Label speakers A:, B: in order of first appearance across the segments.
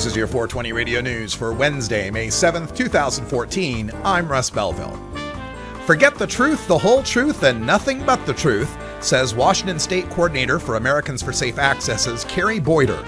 A: This is your 420 Radio News for Wednesday, May 7th, 2014. I'm Russ Belville. Forget the truth, the whole truth, and nothing but the truth, says Washington State Coordinator for Americans for Safe Access's Carrie Boyder.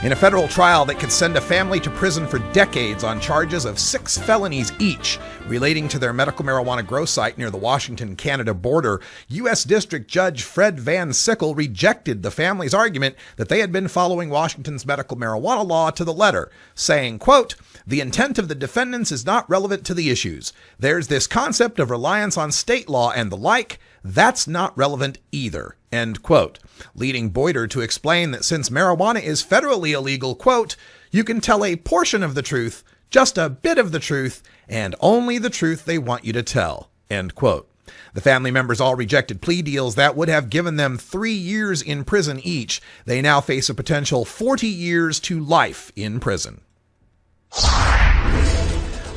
A: In a federal trial that could send a family to prison for decades on charges of 6 felonies each relating to their medical marijuana grow site near the Washington-Canada border, U.S. District Judge Fred Van Sickle rejected the family's argument that they had been following Washington's medical marijuana law to the letter, saying, quote, "The intent of the defendants is not relevant to the issues. There's this concept of reliance on state law and the like. That's not relevant either," end quote. Leading Boyder to explain that since marijuana is federally illegal, quote, "You can tell a portion of the truth, just a bit of the truth, and only the truth they want you to tell," end quote. The family members all rejected plea deals that would have given them 3 years in prison each. They now face a potential 40 years to life in prison.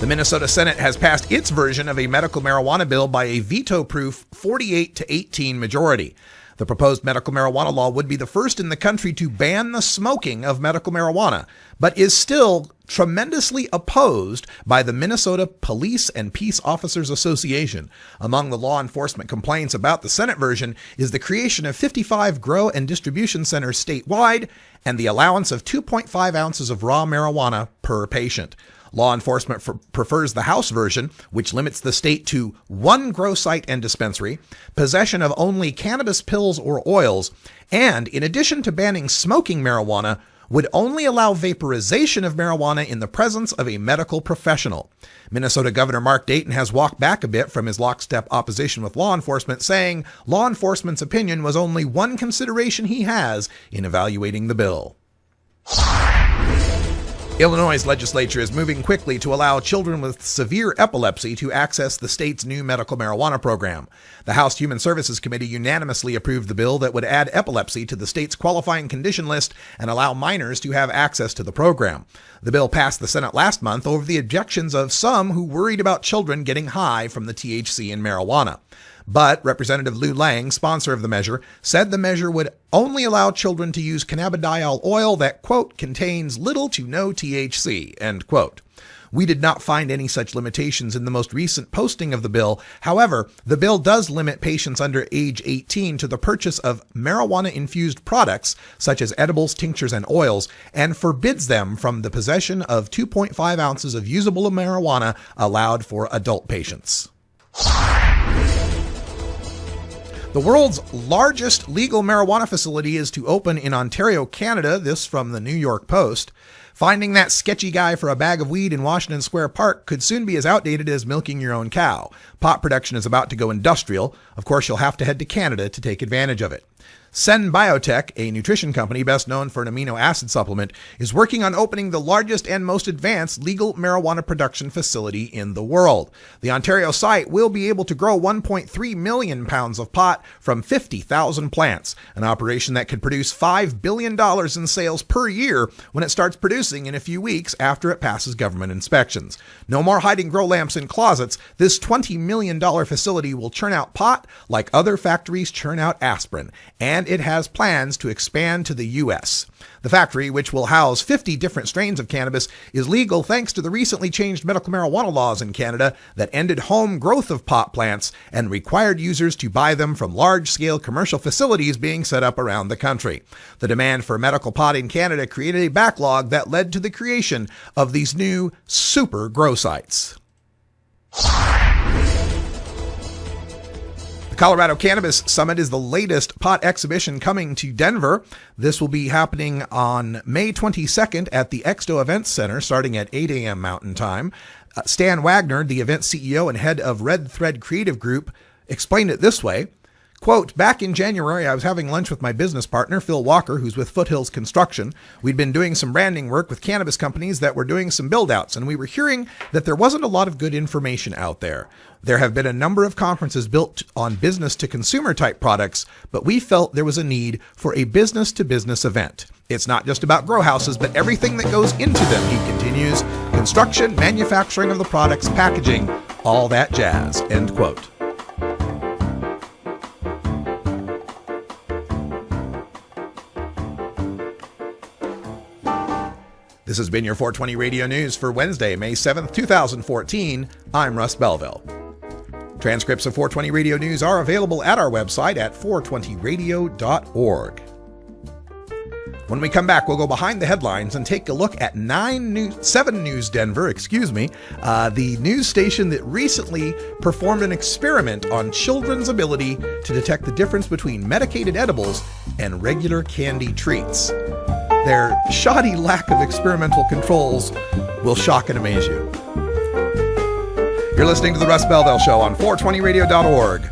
A: The Minnesota Senate has passed its version of a medical marijuana bill by a veto-proof 48-18 majority. The proposed medical marijuana law would be the first in the country to ban the smoking of medical marijuana, but is still tremendously opposed by the Minnesota Police and Peace Officers Association. Among the law enforcement complaints about the Senate version is the creation of 55 grow and distribution centers statewide and the allowance of 2.5 ounces of raw marijuana per patient. Law enforcement prefers the House version, which limits the state to 1 grow site and dispensary, possession of only cannabis pills or oils, and in addition to banning smoking marijuana, would only allow vaporization of marijuana in the presence of a medical professional. Minnesota Governor Mark Dayton has walked back a bit from his lockstep opposition with law enforcement, saying law enforcement's opinion was only one consideration he has in evaluating the bill. Illinois' legislature is moving quickly to allow children with severe epilepsy to access the state's new medical marijuana program. The House Human Services Committee unanimously approved the bill that would add epilepsy to the state's qualifying condition list and allow minors to have access to the program. The bill passed the Senate last month over the objections of some who worried about children getting high from the THC in marijuana. But Representative Lou Lang, sponsor of the measure, said the measure would only allow children to use cannabidiol oil that, quote, contains little to no THC, end quote. We did not find any such limitations in the most recent posting of the bill. However, the bill does limit patients under age 18 to the purchase of marijuana-infused products, such as edibles, tinctures, and oils, and forbids them from the possession of 2.5 ounces of usable marijuana allowed for adult patients. The world's largest legal marijuana facility is to open in Ontario, Canada, this from the New York Post. Finding that sketchy guy for a bag of weed in Washington Square Park could soon be as outdated as milking your own cow. Pot production is about to go industrial. Of course, you'll have to head to Canada to take advantage of it. Sen Biotech, a nutrition company best known for an amino acid supplement, is working on opening the largest and most advanced legal marijuana production facility in the world. The Ontario site will be able to grow 1.3 million pounds of pot from 50,000 plants, an operation that could produce $5 billion in sales per year when it starts producing in a few weeks after it passes government inspections. No more hiding grow lamps in closets. This $20 million facility will churn out pot like other factories churn out aspirin, and it has plans to expand to the U.S. The factory, which will house 50 different strains of cannabis, is legal thanks to the recently changed medical marijuana laws in Canada that ended home growth of pot plants and required users to buy them from large-scale commercial facilities being set up around the country. The demand for medical pot in Canada created a backlog that led to the creation of these new super grow sites. The Colorado Cannabis Summit is the latest pot exhibition coming to Denver. This will be happening on May 22nd at the Exto Events Center starting at 8 a.m. Mountain Time. Stan Wagner, the event CEO and head of Red Thread Creative Group, explained it this way. Quote, "Back in January, I was having lunch with my business partner, Phil Walker, who's with Foothills Construction. We'd been doing some branding work with cannabis companies that were doing some build-outs, and we were hearing that there wasn't a lot of good information out there. There have been a number of conferences built on business-to-consumer type products, but we felt there was a need for a business-to-business event. It's not just about grow houses, but everything that goes into them," he continues. "Construction, manufacturing of the products, packaging, all that jazz," end quote. This has been your 420 Radio News for Wednesday, May 7th, 2014. I'm Russ Belville. Transcripts of 420 Radio News are available at our website at 420radio.org. When we come back, we'll go behind the headlines and take a look at 7 News Denver, the news station that recently performed an experiment on children's ability to detect the difference between medicated edibles and regular candy treats. Their shoddy lack of experimental controls will shock and amaze you. You're listening to The Russ Belville Show on 420radio.org.